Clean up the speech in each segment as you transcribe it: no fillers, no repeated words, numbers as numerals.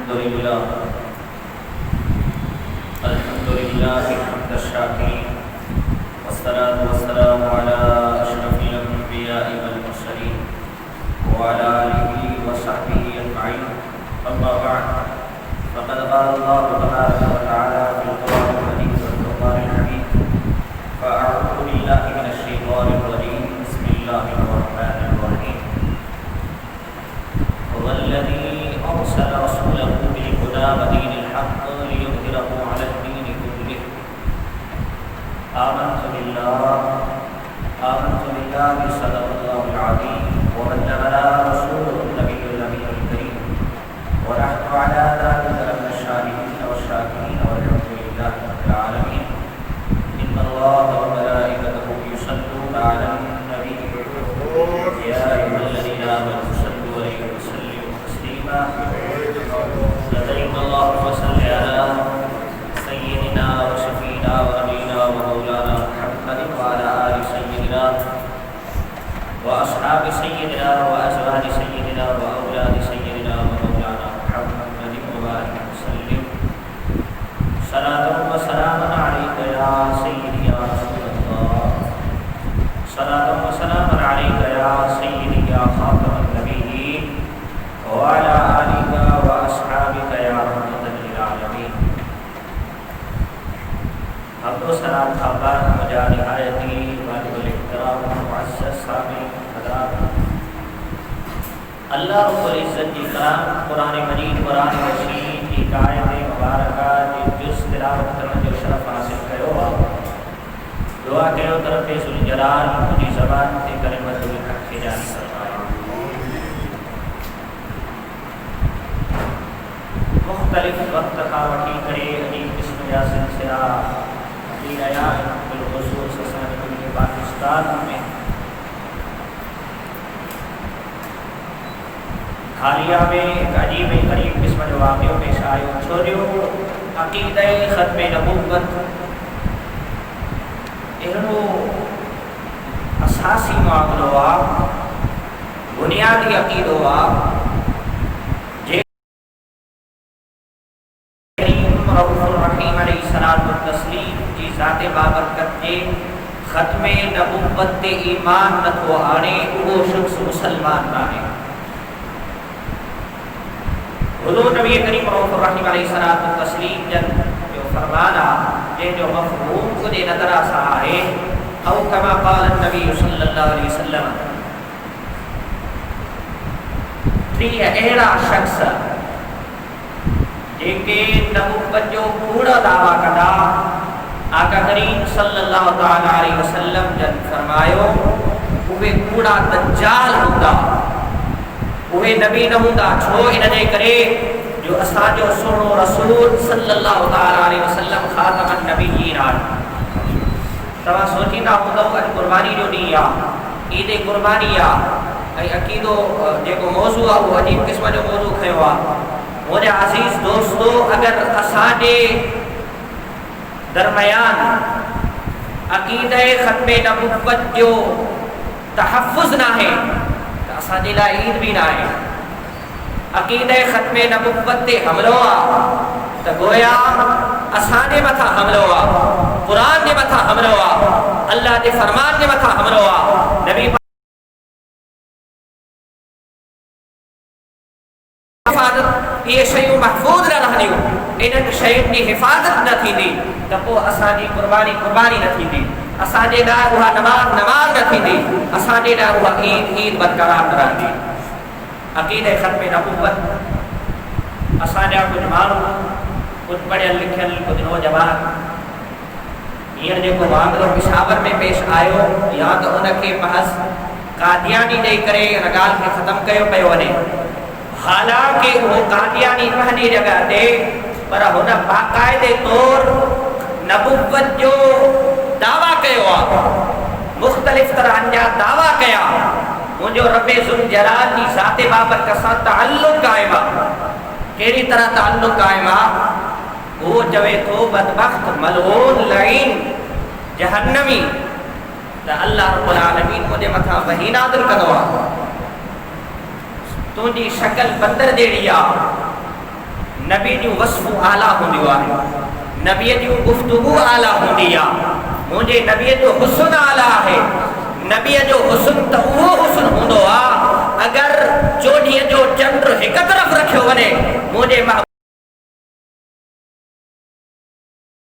अल्हम्दुलिल्लाह हम्द शाकिरीन वस्सलातु वस्सलामु अला अशरफिल अंबिया'i वल मुरसलीन व अला आलिहि व सहबिहि अजमईन। अम्मा बअद फ़क़द क़ाल अल्लाहु तबारक व तआला फ़िल क़ुरआनिल मजीद वल फ़ुरक़ानिल हमीद फ़अऊज़ु बिल्लाहि मिनश शैतानिर रजीम बिस्मिल्लाहिर रहमानिर रहीम। वल्लज़ी अरसल रसूलहु बिल हुदा व दीनिल हक़्क़ लियुज़हिरहु अलad दीनि कुल्लिहि। आमन्तु बिल्लाहि सल्लल्लाहुल अज़ीम व बल्लगना रसूलुहुन नबियुल अमीनुल करीम व नहनु अला ज़ालिका मिनश शाहिदीन वश्शाकिरीन वल्हम्दुलिल्लाहि रब्बिल आलमीन। इन्नल्लाहा व मलाइकतहु युसल्लूना अलन नबी या अय्युहल्लज़ीना आमनू सल्लू अलैहि व सल्लिमू तस्लीमा। सल्लल्लाहु वसल्लम अला सय्यिदिना व शफीना व नबीना व मौलाना मुहम्मदिन व अला आलि सय्यिदिना व अस्हाबि सय्यिदिना व अज़वाजि सय्यिदिना व औलादि सय्यिदिना व मौलाना मुहम्मदिन व बारिक वसल्लिम। सलातु व सलामुन अलैका या सय्यिदी या रसूलल्लाह। सलातु व सलामुन अलैका या सय्यिदी या खातमन नबिय्यीन व अला आलिका व अस्हाबिका या रहमतल लिल आलमीन। हमदो सलात आबाद मजा निहायती वालिकुल इहतराम मुअज़्ज़ज़ सामिईन हज़रात। अल्लाह रब्बुल इज़्ज़त की कलाम कुरान मजीद कुरान मजीद की आयत मुबारका जी जुज़ तिलावत करने जो शरफ हासिल कयो आहे। दुआ कयो तरफ़ ज़ुल जलाल मुंहिंजी ज़बान ते कलिमतुल हक़ खे जारी फरमाए। मुख़्तलिफ़ वक़्त खां वठी करे अजीब क़िस्म जा सिलसिला थी रहिया आहिनि। बिलख़ुसूस असांजे पाकिस्तान में हालिया में एक अजीब ग़रीब क़िस्म जो वाक़ियो पेश आयो। छो जो अक़ीदे ख़त्म नबूवत अहिड़ो असासी मामिलो आहे, बुनियादी अक़ीदो आहे जी ज़ाते बाबरकत जे ख़त्म नबूवत ते ईमान नथो आणे उहो शख़्स मुसलमान नाहे। हुज़ूर नबी करीम रऊफ़ुर रहीम अलैहिस्सलातु तस्लीम जन जो फरमान आहे जंहिंजो मफ़हूम ख़ुदि नज़र सां आहे औ कमा क़ाल नबी सल्लल्लाहु अलैहि वसल्लम। टीह अहिड़ा शख़्स जेके नबूवत जो पूरा दावा कंदा आका करीम सल्लल्लाहु तआला अलैहि वसल्लम जन फरमायो उहे कूड़ा दज्जाल हूंदा, उहे नबी न हूंदा। छो इन जे करे जो असांजो सुहिणो रसूल सल्लल्लाहु तआला अलैहि वसल्लम ख़ातमन नबिय्यीन आहे। तव्हां सोचींदा हूंदव अॼु क़ुर्बानी जो ॾींहुं आहे, ईद क़ुर्बानी आहे ऐं अक़ीदो जेको मौज़ू आहे उहो अजीब क़िस्म जो मौज़ू खयो आहे। मुझे अजीज दोस्तों, अगर असांजे दरमियान अक़ीदे ख़त्म नबूवत जो तहफ़्फ़ुज़ नाहे त असांजे लाइ ईद बि नाहे। अक़ीदे ख़त्म नबूवत ते हमिलो आहे त गोया असांजे मथां हमिलो आहे, क़ुरान जे मथां हमिलो आहे, अल्लाह जे फ़रमान जे मथां हमिलो आहे। नबी ये शयूं महफूज़ न रहंदियूं, इन्हनि शयुनि जी हिफ़ाज़त न थींदी त पोइ असांजी क़ुर्बानी क़ुर्बानी न थींदी, असांजे लाइ उहा नमाज़ नमाज़ न थींदी, असांजे लाइ उहा ईद ईद बरक़रार न रहंदी। अक़ीदे ख़त्म नबूवत असांजा कुझु माण्हू, कुझु पढ़ियल लिखियल, कुझु नौजवान हींअर जेको मामिलो पिशावर में पेश आयो या त उनखे महज़ कादियानी ॾेई करे हिन ॻाल्हि खे ख़तमु कयो पियो वञे। हालांकि वो कादियानी महनी जगह ते पर हुन बाक़ायदे तौर नबूवत जो दावा कयो आहे, मुख़्तलिफ़ तरह जा दावा कया। मुंहिंजो रब्बे ज़ुल जलाल जी ज़ाते बाबरकत सां ताल्लुक़ क़ाइम आहे। कहिड़ी तरह ताल्लुक़ क़ाइम आहे? उहो चवे थो बदबख़्त मलऊन लईन जहन्नमी त अल्लाह रब्बुल आलमीन मुंहिंजे मथां वही नाज़िल कंदो आहे। तुझी शक्ल बंदर जहिड़ी आहे, नबी जो वस्फ़ आला हूंदियूं आहे, नबी जो गुफ्तगू आला हुंदी आहे, मुझे नबी जो हुस्न आला है। नबी जो हुस्न तो वो हुस्न होंदो आ अगर चोॾीअ जो चंद्र एक तरफ रखियो वने, मुझे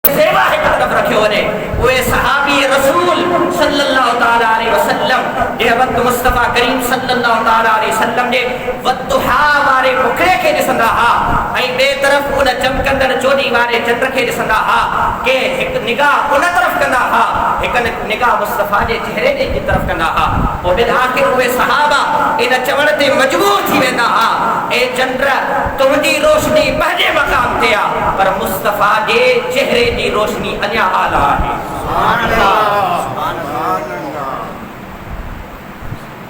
सेवा एक तरफ रखियो वने। वे सहाबी रसूल सल्लल्लाहु ताला अलैहि वसल्लम जे वक्त मुस्तफा करीम सल्लल्लाहु ताला अलैहि वसल्लम ने वद्दुहा वारे मुखड़े के ॾिसंदा हा ऐं ॿिए तरफ़ उन चमकंदड़ चोॾी वारे चंद्र खे ॾिसंदा हा के हिकु निगाह उन तरफ़ कंदा हा, हिकु निगाह मुस्तफा जे चेहरे जी तरफ़ कंदा हा। पोइ बिन आख़िर उहे सहाबा इन चवण ते मजबूर थी वेंदा हा, ए चंद्र तुंहिंजी रोशनी पंहिंजे मक़ाम ते आहे, पर मुस्तफा जे चेहरे जी रोशनी अञा आला आहे।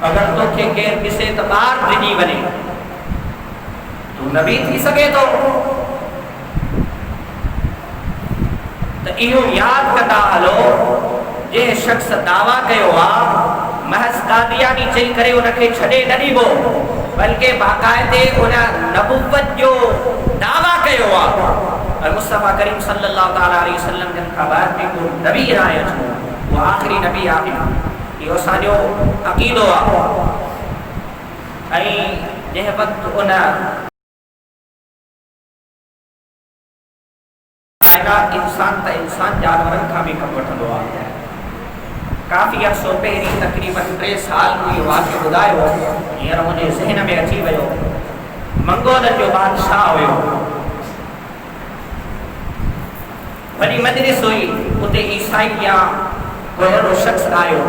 अगर तोखे केर ॾिसे त ॿार ॾिनी वञे, तू नबी थी सघे थो। त इहो यादि कंदा हलो, जे शख़्स दावा कयो आहे महज़ कादियानी चई करे उनखे छॾे न ॾिबो, बल्कि बाक़ाइदे उन नबुवत जो दावा कयो आहे। और मुस्तफा करीम सल्लल्लाहु ताला अलैहि वसल्लम जन खां बाद में को नबी आयो छो, वो आखिरी नबी आहे। इहो असांजो अक़ीदो आहे। ऐं जंहिं वक़्तु उन इंसान त इंसान जानवरनि खां बि कमु वठंदो आहे। काफ़ी अर्सो पहिरीं तक़रीबन 3 साल में इहो वाक़ियो ॿुधायो, हींअर मुंहिंजे ज़हन में अची वियो। मंगोलनि जो बादशाह हुयो, वॾी मजलिस हुई, उते ईसाई या कोई अहिड़ो शख़्स आयो,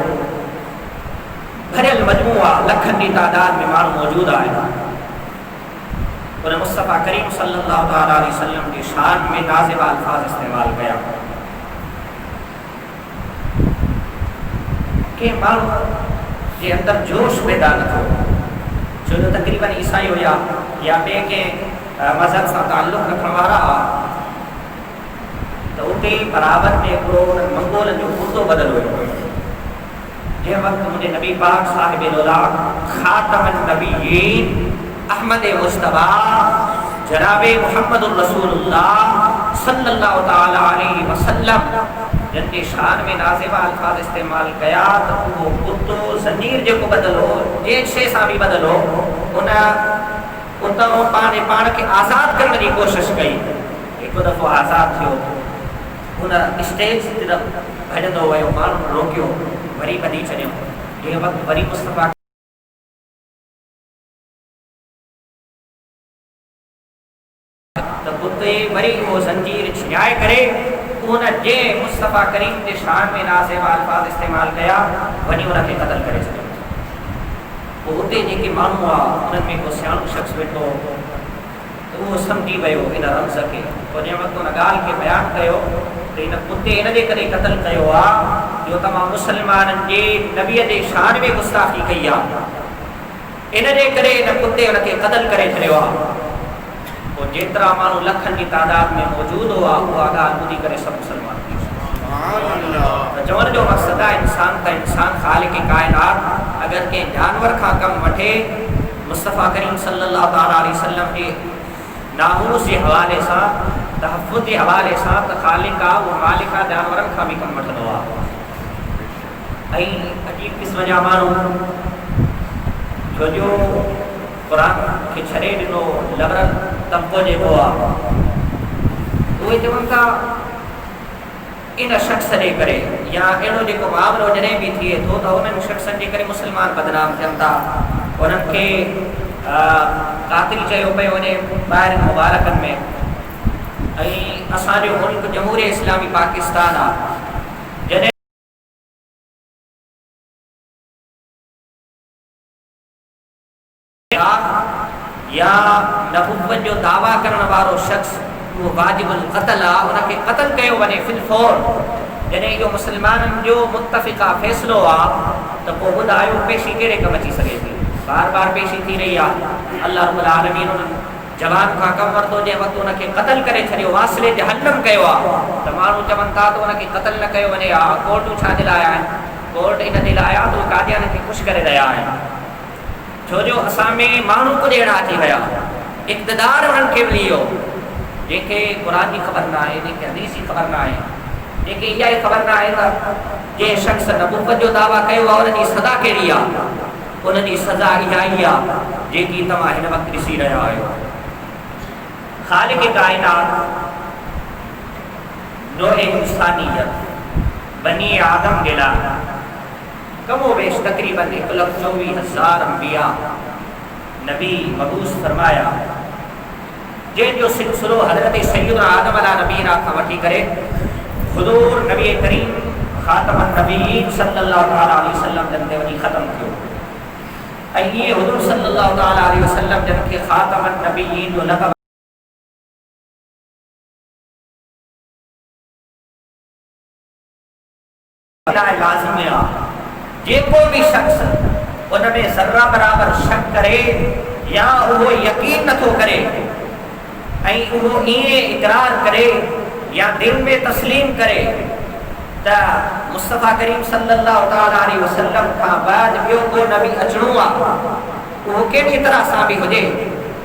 भरियल मजमूआ लखनि जी तादाद में माण्हू मौजूद आहे। उन मुस्तफा करीम सल्लल्लाहु ताला अलैहि वसल्लम की शान में नाज़िबा अल्फाज इस्तेमाल कया। के माण्हू जे अंदर जोश पैदा न थियो, छो जो तक़रीबन ईसाई हुया या ॿिए कंहिं मज़हब सां ताल्लुक़ रखण वारा हुआ। तो उते बराबर में हिकिड़ो मंगोलनि जो मुद्दो बदल हुयो। जंहिं वक़्तु मुंहिंजे नबी पाक साहिब औलाद ख़ातमुन नबिय्यीन अहमद मुस्तफ़ा जनाबे मुहम्मदुर रसूलुल्लाह सल्लल्लाहु ताला अलैहि वसल्लम जिन जी शान में नाज़िबा अल्फाज इस्तेमाल कया, तो वो मुद्दो ज़ंजीर जेको बदलो, जे शइ सां बि बदलो, उन उतां पाण खे आज़ादु करण जी कोशिशि कई। हिकु दफ़ो आज़ादु थियो, उन स्टेज तरफ़ भॼंदो वियो, माण्हुनि रोकियो, वरी ॿधी छॾियो। जंहिं वक़्तु वरी मुस्तफ़ा त उते वरी उहो ज़ंजीर छिड़ाए करे उन जे मुस्तफ़ा करीम जे शान में नाज़िबा अल्फाज इस्तेमाल कया, वञी उनखे क़त्ल करे छॾियो। पोइ उते जेके माण्हू हुआ उन्हनि में को सियाणो शख़्स वेठो, त उहो सम्झी वियो इन रम्ज़ खे। पोइ जंहिं वक़्तु उन ॻाल्हि खे बयानु कयो त इन कुते इन जे करे क़त्ल कयो आहे जो तमामु मुस्लमाननि जे नबीअ जे शान में गुस्ताखी कई आहे, इन जे करे इन कुते उनखे क़त्ल करे छॾियो आहे। पोइ जेतिरा माण्हू लखनि जी तादाद में मौजूदु हुआ, उहा ॻाल्हि ॿुधी करे सभु मुस्लमान थी विया। त चवण जो मक़सदु आहे इंसान ख़ालिक़ काइनात अगरि कंहिं जानवर खां कमु वठे, मुस्तफ़ा करीम सल्लल्लाहु ताला अलैहि वसल्लम जे नामूस जे हवाले सां, तहफ़्फ़ुज़ जे हवाले सां, त ख़ालिक़ आहे उहो मालिक आहे, जानवरनि खां बि कमु वठंदो आहे। ऐं अजीब क़िस्म जा माण्हू छो जो क़ुरान खे छॾे ॾिनो, लबरल तब्क़ो जेको आहे, उहे चवनि था इन शख़्स जे करे या अहिड़ो जेको मामिलो जॾहिं बि थिए थो त उन्हनि शख़्सनि जे करे मुस्लमान बदनाम थियनि था, उन्हनि खे कातिल चयो पियो वञे ॿाहिरि मुबारकनि में। ऐं असांजो मुल्क जमहूरिया इस्लामी पाकिस्तान आहे, जॾहिं या नबुव्वत जो दावा करण वारो शख़्स वो वाजिबुल क़त्ल आहे, उनखे क़त्ल कयो वञे फिल फौर। जॾहिं इहो मुस्लमाननि जो मुत्तफ़िक़ा फ़ैसिलो आहे त पोइ ॿुधायो पेशी कहिड़े कमु अची सघे थी। बार बार पेशी थी रही आहे। अल्लाह रब्बुल आलमीन उन्हनि जवान खां कमु वरितो, जंहिं वक़्तु उनखे क़त्ल करे छॾियो, वासिले जहन्नम कयो आहे। त माण्हू चवनि था त उनखे क़त्ल न कयो वञे हा, कोर्टूं छा जे लाइ आहिनि? कोर्ट इन जे लाइ आहे त उहे कादियान खे ख़ुशि करे रहिया आहिनि। छो जो असां में माण्हू कुझु अहिड़ा अची विया, इक़्तिदार उन्हनि खे मिली वियो, जेके कुरान की ख़बर ना आहे, जेके हदीस की ख़बर ना आहे, जेके इहा ई ख़बर ना आहे त जे शख़्स नबूवत जो दावा कयो आहे उनजी सज़ा कहिड़ी आहे, उनजी सज़ा इहा ई आहे जेकी तव्हां हिन वक़्तु ॾिसी रहिया आहियो। ख़ालिक़ काइनात नोए इंसानियत बनी आदम जे लाइ कमो बेश तक़रीबन 1,24,000 अंबिया नबी मबूस फरमाया, जंहिंजो सिलसिलो हज़रत सय्यदना आदम अला नबीना खां वठी करे हुज़ूर नबी करीम ख़ातमुन नबीयीन सल्लल्लाहु तआला अलैहि वसल्लम जन ते वञी ख़त्म थियो। ऐं इहे हुज़ूर सल्लल्लाहु तआला अलैहि वसल्लम जन खे ख़ातमुन नबीयीन जो लक़ब लाज़िम आहे। जेको भी शख्स उनमें ज़र्रा बराबर शक करे या उहो यकीन नथो करे ऐं उहो ईअं इक़रार करे या दिल में तस्लीम करे त मुस्तफ़ा करीम सल्लल्लाहु तआला अलैहि वसल्लम खां बाद ॿियो को नबी अचणो आहे, उहो कहिड़ी तरह सां बि हुजे।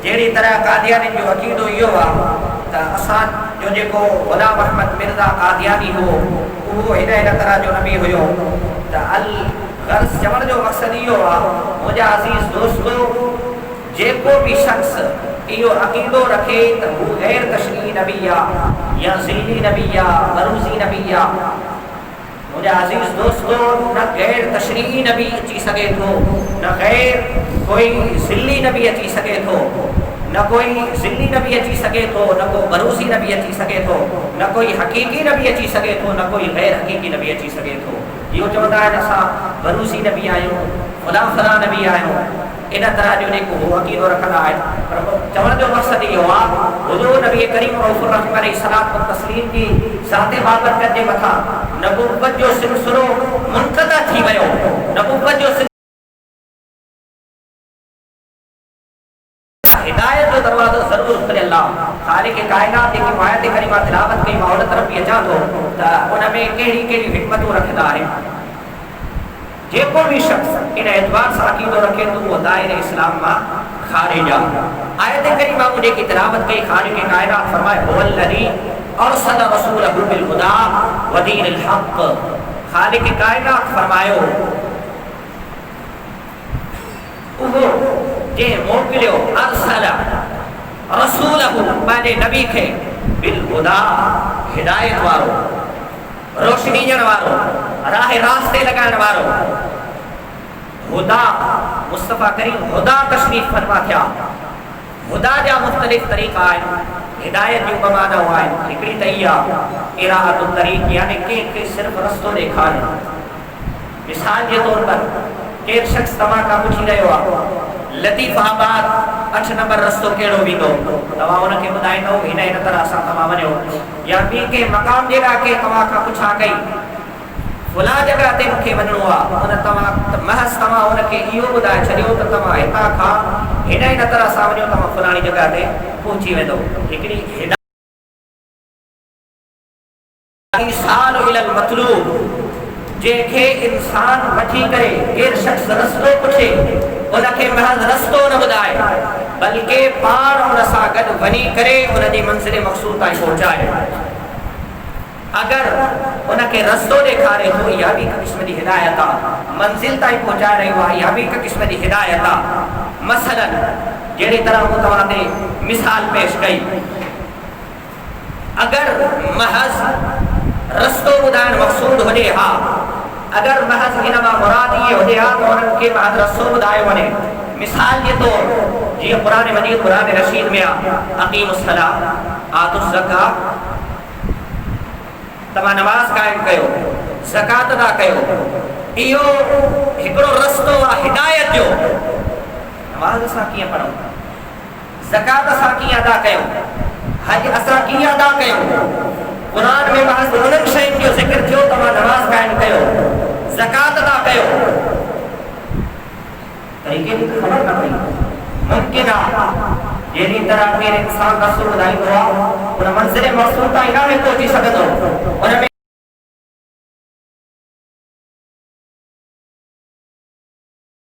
जहिड़ी तरह कादियानी जो अक़ीदो इहो आहे त असांजो जेको ग़ुलाम अहमद मिर्ज़ा कादियानी हो उहो हिन तरह जो नबी हुयो। त अल गर्ज़ चवण जो मक़सदु इहो आहे, मुंहिंजा अज़ीज़ दोस्तो, जेको भी शख़्स इहो अक़ीदो रखे त हू गैर तशरीही नबी आहे या ज़िल्ली नबी आहे, मरूज़ी नबी आहे, मुंहिंजा अज़ीज़ दोस्तो, न गैर तशरीही नबी अची सघे थो, न गैर कोई ज़िल्ली नबी अची सघे थो, न कोई ज़िल्ली नबी अची सघे थो, न को मरूज़ी नबी अची सघे थो, न कोई हक़ीक़ी नबी अची सघे थो, न कोई गैर हक़ीक़ी नबी अची सघे थो। इहो चवंदा आहिनि असां मरूज़ी नबी आहियूं, ख़ुदा ख़ुदा नबी आहियूं, इन तरह जो जेको उहो अक़ीदो रखंदा आहिनि। पर चवण जो मक़सदु इहो आहे, हुज़ूर नबी करीम रऊफ़ुर रहीम अलैहिस्सलाम व तस्लीम जी ज़ाते बाबरकत जे मथां नबूवत जो सिलसिलो मुनक़ता थी वियो। नबूवत जो हिदायत जो दरवाज़ो ज़रूर खुलियल आहे। ख़ालिक़ काइनात जेकी आयत करीमा तिलावत कई मां उन तरफ़ बि अचां थो त उन में कहिड़ी कहिड़ी हिकमतूं रखंदा आहिनि। जेको भी शख़्स इन एतबार सां अक़ीदो रखे तो वो दायरे इस्लाम मां ख़ारिज आहे। आयत करीमा में जेकी तिलावत कई, ख़ालिक़ काइनात फरमाए हुवल्लज़ी अरसल रसूलहु बिल हुदा व दीनिल हक़। ख़ालिक़ काइनात फरमायो उहो जे मोकिलियो अरसल रसूलहु पंहिंजे नबी खे बिल हुदा हिदायत वारो, रोशनी ॾियण वारो, राह रास्ते लॻाइण वारो। हुदा मुस्तफ़ा करीम हुदा तशरीफ़ फरमा थिया। हुदा जा मुख़्तलिफ़ तरीक़ा आहिनि, हिदायत जूं ॿ मानाऊं आहिनि। हिकिड़ी त इहा इरादतुत तरीक़, यानी कंहिंखे सिर्फ़ु रस्तो ॾेखारियो। मिसाल जे तौर पर केरु शख़्स तव्हां खां पुछी रहियो आहे लतीफ़ाबाद 8 नंबर रस्तो कहिड़ो वेंदो, तव्हां हुनखे ॿुधाईंदो हिन तरह सां तव्हां वञो। या ॿी के मक़ाम जे लाइ के तव्हां खां पुछा कई फलां जॻह ते मूंखे वञिणो आहे, उन महज़ तव्हां हुनखे इहो ॿुधाए छॾियो त तव्हां हितां खां हिन तरह सां वञो, तव्हां फलाणी जॻह ते पहुची वेंदो। हिकिड़ी हिदायत इलल मतलूब, जंहिंखे इंसान वठी करे केरु शख़्स रस्तो पुछे उनखे महज़ रस्तो न ॿुधाए, बल्कि पाण उन सां गॾु वञी करे उनजी मंज़िल मक़सूद ताईं पहुचाए। अगर उनखे रस्तो ॾेखारे थो, इहा बि हिकु क़िस्म जी हिदायत आहे। मंज़िल ताईं पहुचाए रहियो आहे, इहा बि हिकु क़िस्म जी हिदायत आहे। मसलन जहिड़ी तरह मूं तव्हां ते मिसाल पेश कई, अगर महज़ रस्तो ॿुधाइण मक़सूद हुजे, हा, अगर महज़ हिन मां मुराद इहे हुजे हा त उन्हनि खे महज़ रस्तो ॿुधायो वञे। मिसाल जे तौर जीअं क़ुरान मजीद क़ुरान रशीद में आहे अक़ीमुस्सलाह आतुज़ ज़कात, तव्हां नमाज़ क़ाइमु कयो, ज़कात अदा कयो, इहो हिकिड़ो रस्तो आहे हिदायत जो। नमाज़ असां कीअं पढ़ूं, ज़कात असां कीअं अदा कयूं, हज असां कीअं अदा कयूं। क़ुरान में महज़ उन्हनि शयुनि जो ज़िक्र थियो, तव्हां नमाज़ क़ाइमु कयो, ज़कात अदा कयो, तरीक़े जी ख़बर न पई। मुमकिन आहे जहिड़ी तरह केरु इंसान रस्तो ॿुधाईंदो आहे उन मंज़िल मक़सूद ताईं न पहुची सघंदो, उन में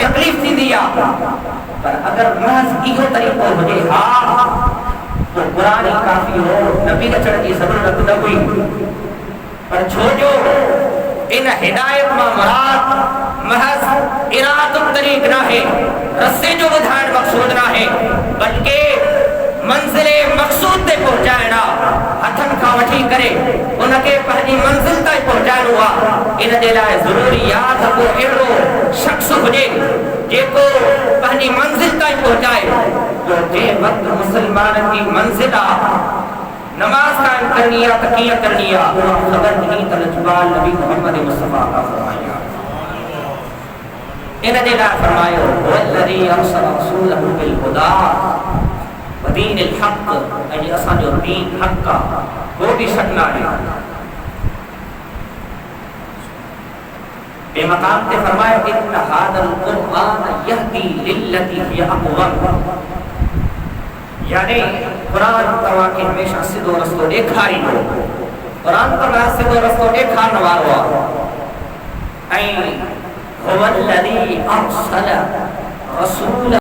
तकलीफ़ थींदी आहे। पर अगर महज़ इहो तरीक़ो हुजे, हा तो कुरान ही काफ़ी हो, नबी अचण जी ज़रूरत न हुई। पर छो जो इन हिदायत मां मुराद महज इरादो तरीक़ न है, रस्ते जो ॿुधाइण मक़सूद न है, बल्कि मंज़िले मक़सूद ते पहुचाइण हथन खां वठी करे उनके पंहिंजी मंज़िल ताईं पहुचाइणो आहे। इन जे लाइ ज़रूरी आहे त को अहिड़ो शख़्स हुजे जेको पंहिंजी मंज़िल ताईं पहुचाए। तो जे वक़्त मुसलमाननि जी मंज़िल आहे, नमाज कायम करनी आहे त कीअं करनी आहे, ख़बर नहीं त लजपाल नबी मोहम्मद मुस्तफ़ा का फरमाया। इन जे लाइ फरमायो वल्लज़ी अरसल रसूलहु बिल हुदा व दीनिल हक़, ऐं असांजो दीन हक़ आहे, को बि शक न आहे। बेमकाम ते फरमायो इन्न हादल कुरआन यहदी लिल्लती हिय अक़वम, यानी कुरान तव्हांखे हमेशा सिधो रस्तो ॾेखारींदो। कुरान तव्हां सिधो रस्तो ॾेखारण वारो आहे। ऐं हुवल्लज़ी अरसल रसूल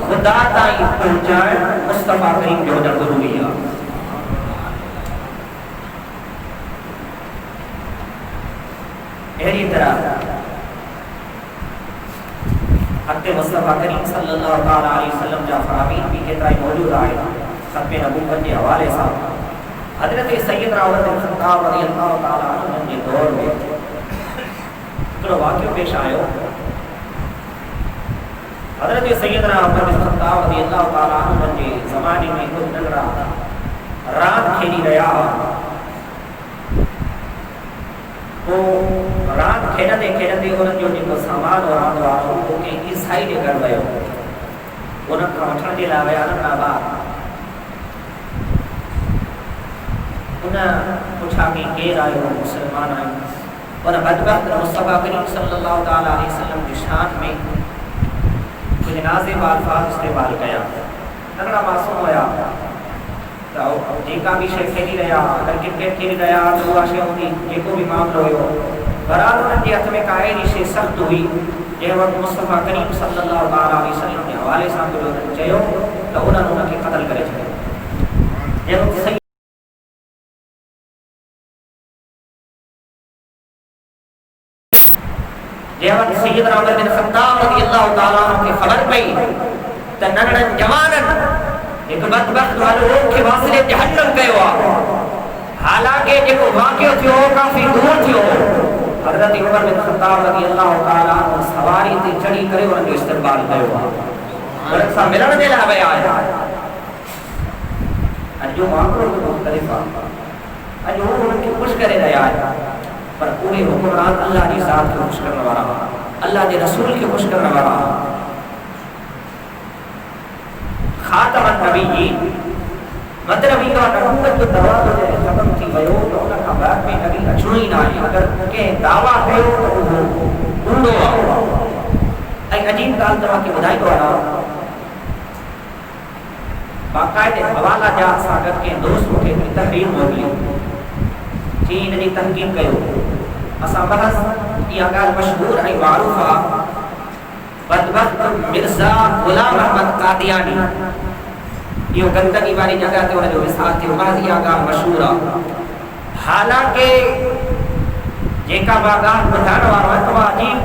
खुदा ताईं पहुचाइण मुस्तफ़ा करीम जो हुजण ज़रूरी आहे। अहिड़ी तरह हक़ मुस्तफ़ा करीम सल्लल्लाहु अलैहि वसल्लम जा फ़रामीन भी केतिरा ई मौजूद आहिनि। ख़त्म नबूवत जे हवाले सां हज़रत सैयदना उमर बिन ख़त्ताब रज़ियल्लाहु तआला अन्हु जे दौर में हिकिड़ो वाक़ियो पेश आयो। हज़रत सैयदना उमर बिन ख़त्ताब रज़ियल्लाहु तआला अन्हु जे ज़माने में कुझु नंढड़ा रांदि खेॾी रहिया हुआ। पोइ रांदि खेॾंदे खेॾंदे उन्हनि जो जेको सामान हो रांदि वारो उहो कंहिं ईसाई जे घर वियो। उन खां वठण जे लाइ विया नंढड़ा ॿार। उन पुछा कि केरु आयो, मुस्लमान आहियो। उन बदबख्त मुस्तफ़ा करीम सल्लल्लाहु तआला अलैहि वसल्लम जी शान में कुछ नाज़िब अल्फाज़ इस्तेमाल कया। नंढड़ा मासूम हुया त जेका भी शइ खेॾी रहिया, अगरि क्रिकेट खेॾी रहिया त उहा शइ हूंदी, जेको भी मामिलो हुयो। बहरहाल उन्हनि जे हथ में का अहिड़ी शइ सख़्त हुई जंहिं वक़्तु मुस्तफ़ा करीम सल्लल्लाहु अलैहि वसल्लम जे हवाले सां कुझु उन्हनि चयो त उन्हनि उनखे क़त्ल करे छॾियो। जंहिं वक़्तु सैयदना उमर बिन ख़त्ताब रज़ियल्लाहु तआला अन्हु खे ख़बर पई त नंढड़नि जवाननि हिकु बदबख्त माण्हू खे वासिले जहन्नम कयो आहे। हालांकि जेको वाक़ियो थियो काफ़ी दूर थियो। हज़रत उमर बिन ख़त्ताब रज़ियल्लाहु तआला अन्हु सवारी ते चढ़ी करे उन्हनि जो इस्तक़बाल कयो आहे, उन्हनि सां मिलण जे लाइ विया आहिनि। अॼु जो मामिलो मुख़्तलिफ़ आहे। अॼु हू उन्हनि खे ख़ुशि करे रहिया आहिनि, पर उहे हुक्मरान अल्लाह जी ज़ात खे ख़ुशि करण वारा, अल्लाह जे रसूल खे ख़ुशि करण वारा। ख़ातमन नबीयीन मतलब इहो नबूवत जो दरवाज़ो जॾहिं ख़तमु थी वियो त उन खां बाद में नबी अचिणो ई न आहे। अगरि कंहिं दावा कयो त उहो कूड़ो आहे। ऐं अजीब ॻाल्हि तव्हांखे ॿुधाईंदो आहियां, बाक़ाइदे हवाला जा सां गॾु कंहिं दोस्त मूंखे हिकिड़ी तहरीर मोकिली चई हिन जी तहक़ीक़ कयो। असां महज़ इहा ॻाल्हि मशहूरु ऐं मारूफ़ आहे। बदबख्त मिर्ज़ा ग़ुलाम अहमद कादियानी, इहो गंदगी वारी जगह ते उनजो विसार थियो। महज़ इहा ॻाल्हि मशहूरु आहे। हालांकि जेका मां ॻाल्हि ॿुधाइण वारो आहियां तव्हां अजीब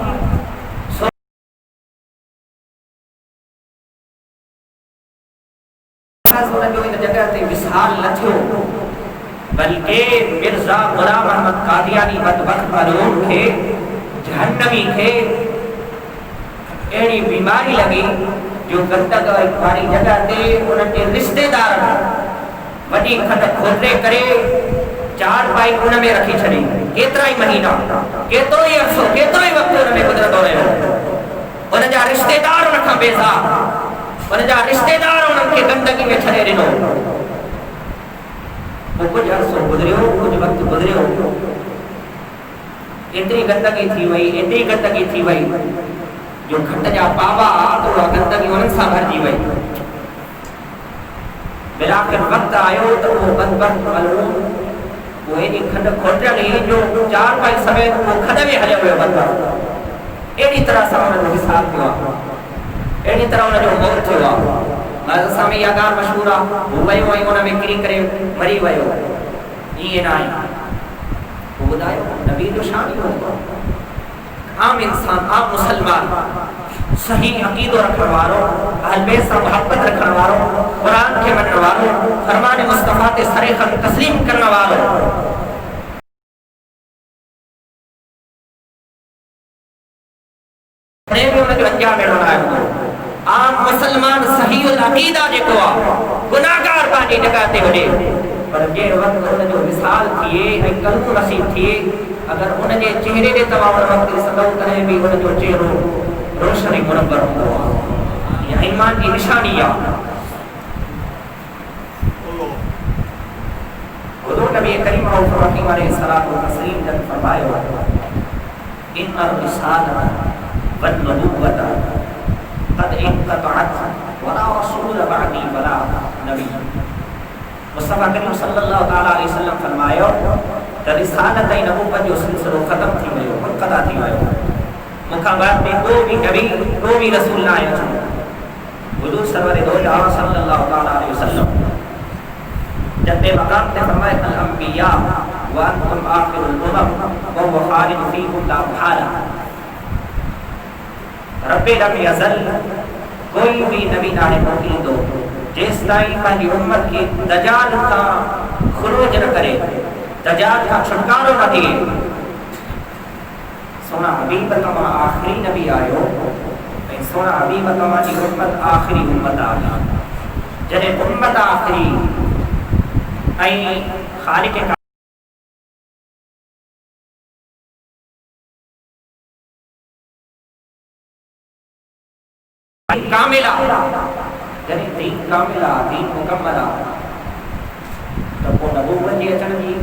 उनजो इन जगह ते विसार न थियो, बल्कि मिर्ज़ा ग़ुलाम अहमद कादियानी बदबख्त मलून खे जहन्नमी खे अहिड़ी बीमारी लगी जो गंदग वारी जगह ते उनके रिश्तेदार वॾी खंड खोदरे करे चार पाई उन में रखी छॾी। केतिरा ई महीना, केतिरो ई अरसो, केतिरो ई वक़्तु उन में गुज़रंदो रहियो। उन जा रिश्तेदार उन खां बेज़ार, उन जा रिश्तेदार उन्हनि खे गंदगी में छॾे ॾिनो। पोइ कुझु अरसो गुज़रियो, कुझु वक़्तु गुज़रियो, एतिरी गंदगी थी वई, एतिरी गंदगी थी वई जो घट जा पावा तो उहा गंदगी उन्हनि सां भरिजी वई। बिलाखिर वक़्तु आयो त उहो बदबख्त मलून वो एडी खंड खोटड़ी जो चार पाई समय वो खंड में हले हुए बंदा एडी तरह सां उन जो हिसाब थियो एडी तरह उन जो मौत थियो मज़ा में या गाल मशहूर आ वो वयो वयो उन में किरी करे मरी वयो ये ना वो बुधायो नबी जो शान हो आम इंसान आम मुसलमान सही अकीदो रखण वारो अहल बैत सां मोहब्बत रखण वारो कुरान के मनण वारो फरमान मुस्तफा ते सरेखन तस्लीम करण वारो प्रेम उन जो अंजाम एड़ो आयो आम मुसलमान सही अकीदा जेको आ गुनाहगार पाजी जगह ते वडे पर जे वक्त उन जो विसाल थिए ऐ कलम नसीब थिए अगर उन जे चेहरे दे तमाम वक्त सदौ करे भी उन जो चेहरो रोशनी मुनव्वर हो यह ईमान की निशानी है हुजूर नबी करीम अलैहिस्सलातु वस्सलाम जब फरमाया इन्ना रिसालत वन नबुव्वत कद इंक़तअत वला रसूल बअदी वला नबी मुस्तफा करीम सल्लल्लाहु तआला अलैहि वसल्लम फरमायो त रिसालत ऐं नबुव्वत जो सिलसिलो खत्म थी वियो मुनक़ता थी वियो मुखा बाद में कोई भी रसूल ना आया हुजूर सरवर दो जहां सल्लल्लाहु तआला अलैहि वसल्लम जब बे मकाम ने फरमाया अल अंबिया व अंतुम आखिरुल उमम व हुवा खालिद फीकुम ला मुहाला रब्बे लम यज़ल कोई भी नबी ना है मोकिलिंदो जिस ताईं पंहिंजी उम्मत खे दजाल खां खुरूज न करे दजाल खां छुटकारो न थिए सोना हबीब तमा आखिरी नबी आयो ऐं सोना हबीब तमा जी उम्मत आखिरी उम्मत आई जॾहिं उम्मत आखिरी ऐं ख़ालिक कामिला जॾहिं दीन कामिला दीन मुकम्मल आहे त पोइ नबूवत जे अचण जी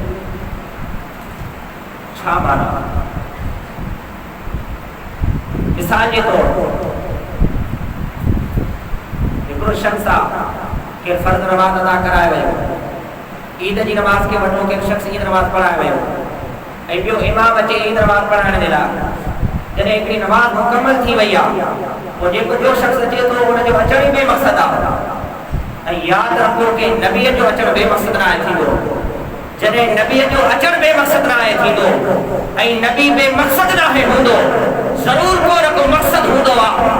छा माना मिसाल जे तौर हिकिड़ो शख्स आहे के फर्ज़ नमाज़ अदा कराए वियो ईद जी नमाज़ खे वठो के शख्स ईद नमाज़ पढ़ाए वियो ऐं ॿियो इमाम अचे ईद नमाज़ पढ़ाइण जे लाइ जॾहिं हिकिड़ी नमाज़ मुकम्मल थी वई आहे पोइ जेको ॿियो शख्स अचे थो उनजो अचण ई बेमक़सद आहे ऐं यादि रखो कि नबीअ जो अचणु बेमक़सद न आहे थींदो जॾहिं नबीअ जो अचणु बेमक़सद न आहे थींदो ऐं नबी बेमक़सद न आहे हूंदो ज़रूर को न को मक़सद हूंदो आहे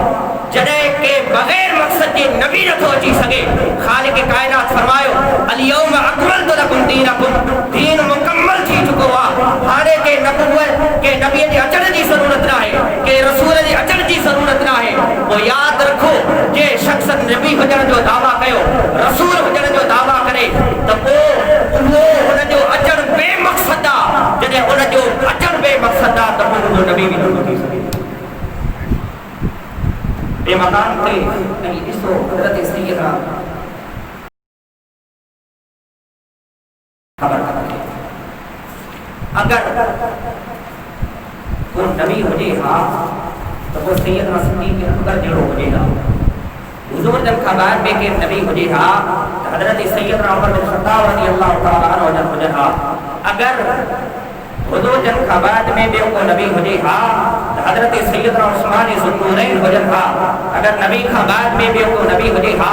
जॾहिं के बग़ैर मक़सद जे नबी नथो अची सघे ख़ालिक़ काइनात फरमायो अल-यौम अकमलतु लकुम दीनकुम दीन मुकम्मल थी चुको आहे हाणे के नबूवत के नबीअ जे अचण जी ज़रूरत न आहे के रसूल जे अचण जी ज़रूरत न आहे पोइ यादि रखो जे शख़्स नबी हुजण जो दावा कयो रसूल हुजण जो दावा करे त पोइ उहो हुनजो अचणु बेमक़सद आहे जॾहिं हुनजो अचणु बेमक़सद आहे त पोइ उहो नबी बि नथो थी सघे बेमकान थे ऐं ॾिसो हज़रत सैयदना ख़बर रखे अगर को नबी हुजे हा तो वो सैयदना सिद्दीक़ अकबर जहिड़ो हुजे हा हुजूर जन खां बाद में केरु नबी हुजे हा त हज़रत सैयदना उमर बिन ख़त्ताब रज़ियल्लाहु तआला अन्हु हुजनि हा अगर हुजूर जन खां बाद में ॿियो को नबी हुजे हा त हज़रत सैयदना उस्मान ज़ुन्नूरैन हुजनि हा अगर नबी खां बाद में ॿियो को नबी हुजे हा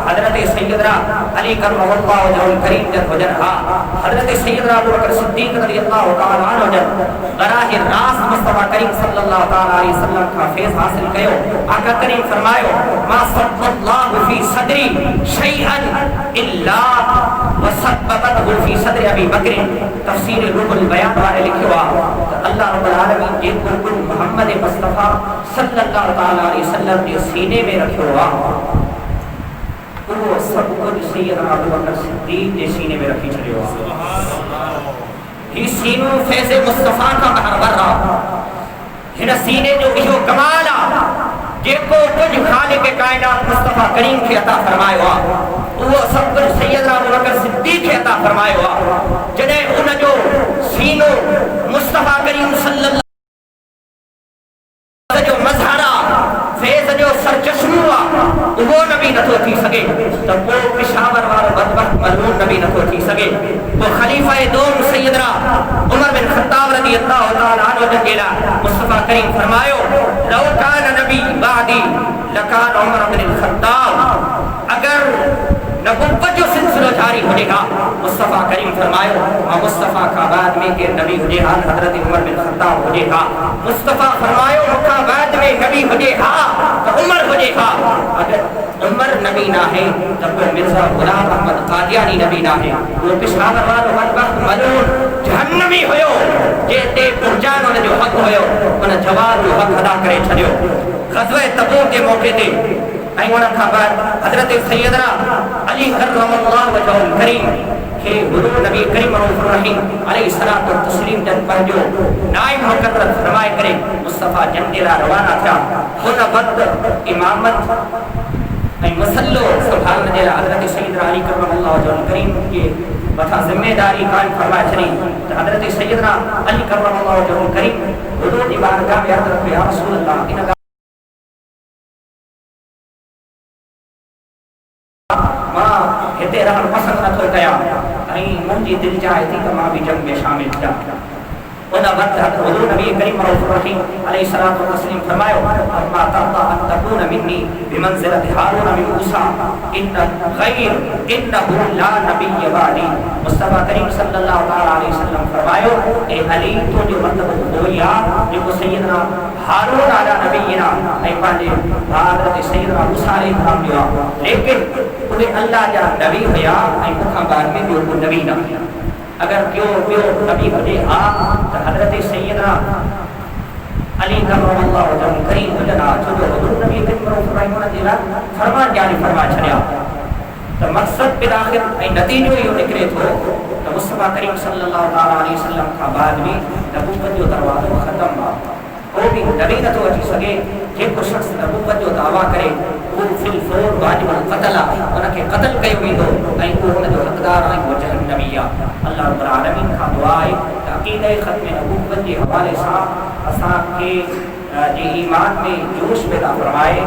हज़रत सैयदना अली करमल्लाहु वजहुल करीम जन हुजनि हा हज़रत सैयदना अबू बकर सिद्दीक़ रज़ियल्लाहु तआला अन्हु हुजनि बराह रास्त मुस्तफा करीम सल्लल्लाहु तआला अलैहि वसल्लम खां फैज़ हासिल कयो आका करीम फरमायो मा सब्बल्लाहु फी सदरी शैअन इल्ला वसब्बतहु फी सदरी अबी बकर तफसीर रूहुल बयान वाले लिखियो आहे त अल्लाह रब्बुल आलमीन जेको कुल मोहम्मद मुस्तफा सल्लल्लाहु तआला अलैहि वसल्लम जे सीने में रखियो आहे उहो सभु कुझु सैयदना अबू बकर सिद्दीक़ जे सीने में रखी छॾियो आहे सुभान अल्लाह ही सीनो फैज़ मुस्तफा का बहरवर आहे हिन सीने जो इहो कमाल आहे जेको कुझु ख़ालिक़ काइनात मुस्तफा करीम खे अता फरमायो आहे उहो सभु कुझु सैयदना अबू बकर सिद्दीक़ खे अता फरमायो आहे जॾहिं उन जो सीनो मुस्तफा करीम सल्लल्लाहु जो मज़हर आहे फैज़ जो सरचश्मो आहे वो नबी नथो थी सके तो वो पेशावर वारो बदबख्त मलून नबी नथो थी सके वो खलीफा दोम सैयदना उमर बिन खत्ताब रज़ी अल्लाह तआला अन्हु जेला मुस्तफा करीम फरमायो लौ कान नबी बादी लकान उमर बिन खत्ताब अगर नबुव्वत जो सिलसिलो जारी होगा मुस्तफा करीम फरमायो और मुस्तफा का बाद में के नबी होगा हजरत उमर बिन खत्ताब होगा मुस्तफा फरमायो मुका बाद में नबी होगा तो उमर होगा अगर उमर नबी ना है तब फिर मिर्जा गुलाम अहमद कादियानी नबी ना है वो पेशावर वालो बदबख्त मलून जहन्नमी होयो जेते पुरजान उन जो हक होयो उन जवाब जो हक अदा करे छडियो ग़ज़वे तबूक के मौके ते आई उन का बाद हजरत सैयदना अली करमल्लाहु वजहुल करीम के हुजूर नबी करीम रहीम अलैहि सलातो व तस्लीम जन पंजो नाइब मुकर्रर फरमाए करे मुस्तफा जंदेला रवाना था उन वक्त इमामत ऐं मसल्लो संभालने जे हजरत सैयदना अली करमल्लाहु वजहुल करीम के मथा जिम्मेदारी कान फरमाए छड़ी तो हजरत सैयदना अली करमल्लाहु वजहुल करीम हुजूर की बारगाह में अर्ज़ कयो या रसूल अल्लाह इन हिते रहण पसंद नथो कया ऐं मुंहिंजी दिलि चाहे थी त मां बि जंग में शामिल थियां उन वक्त हुजूर नबी करीम रहीम अलैहि सलातो व तस्लीम फरमायो अम्मा तर्दा अन तकून मिन्नी बिमंज़िलति हारून मिन मूसा इन गैर इन्नहु ला नबिय्य बादी मुस्तफा करीम सल्लल्लाहु अलैहि वसल्लम फरमायो ए अली तो जो मतलब होया जो सैयदना हारून आला नबीना ऐं पंहिंजे हज़रत सैयदना मूसा अलैहि सलाम जो लेकिन उहे अल्लाह जा नबी हुया ऐं मुखां बाद में ॿियो को नबी न हुया अगर क्यों नबी हुजे हा तो हजरत सैयदना अली करमल्लाहु वजहुल करीम हुजना छो जो हुजूर नबी करीम रहीम जे लाइ फरमान जारी फरमा छड़िया तो मकसद फिर आखिर ऐं नतीजो इहो निकिरे थो तो मुस्तफा करीम सल्लल्लाहु अलैहि वसल्लम खां बाद में नबूवत जो दरवाज़ो ख़त्म आहे वो भी नबी नथो अची सघे जेको शख़्स नबूवत जो दावा करे वो फिल फौर वाजिबुल क़त्ल उनके क़त्ल कयो वेंदो ऐं वो उन जो हक़दार आहे वो जहन्नमी आहे अल्लाह रब्बुल आलमीन खां दुआ आहे त अक़ीदा ख़त्म नबूवत जे हवाले सां असांखे जे ईमान में जोश पैदा फरमाए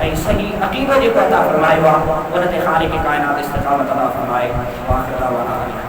ऐं सही अक़ीदो जेको अता फरमायो आहे उन ते ख़ालिक़ काइनात इस्तिक़ामत अता फरमाए।